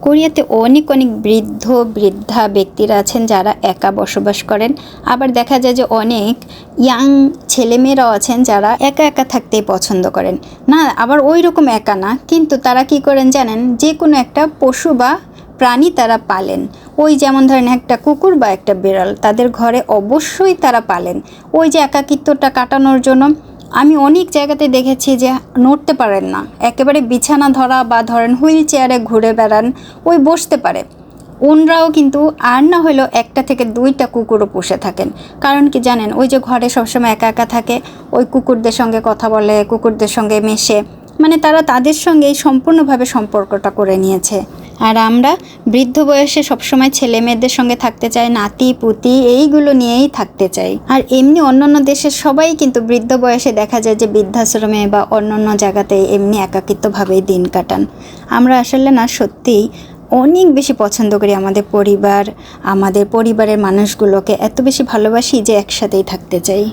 কোরিয়াতে অনেক অনেক বৃদ্ধ বৃদ্ধা ব্যক্তিরা আছেন যারা একা বসবাস করেন। আবার দেখা যায় যে অনেক ইয়াং ছেলেমেয়েরাও আছেন যারা একা একা থাকতেই পছন্দ করেন। না, আবার ওই রকম একা না, কিন্তু তারা কি করেন জানেন, যে কোনো একটা পশু বা প্রাণী তারা পালেন। ওই যেমন ধরেন একটা কুকুর বা একটা বিড়াল তাদের ঘরে অবশ্যই তারা পালেন, ওই যে একাকিত্বটা কাটানোর জন্য। আমি অনেক জায়গাতে দেখেছি যে নড়তে পারেন না, একেবারে বিছানা ধরা বা ধরেন হুইল চেয়ারে ঘুরে বেড়ান, ওই বসতে পারে। ওনরাও কিন্তু আর না হলেও একটা থেকে দুইটা কুকুরও পুষে থাকেন। কারণ কি জানেন, ওই যে ঘরে সবসময় একা একা থাকে, ওই কুকুরদের সঙ্গে কথা বলে, কুকুরদের সঙ্গে মেশে, মানে তারা তাদের সঙ্গে এই সম্পূর্ণভাবে সম্পর্কটা করে নিয়েছে। আর আমরা বৃদ্ধ বয়সে সবসময় ছেলে মেয়েদের সঙ্গে থাকতে চাই, নাতি পুতি এইগুলো নিয়েই থাকতে চাই। আর এমনি অন্যান্য দেশের সবাই কিন্তু বৃদ্ধ বয়সে দেখা যায় যে বৃদ্ধাশ্রমে বা অন্যান্য জায়গাতে এমনি একাকিত্বভাবেই দিন কাটান। আমরা আসলে না সত্যিই অনেক বেশি পছন্দ করি আমাদের পরিবার, আমাদের পরিবারের মানুষগুলোকে এত বেশি ভালোবাসি যে একসাথেই থাকতে চাই।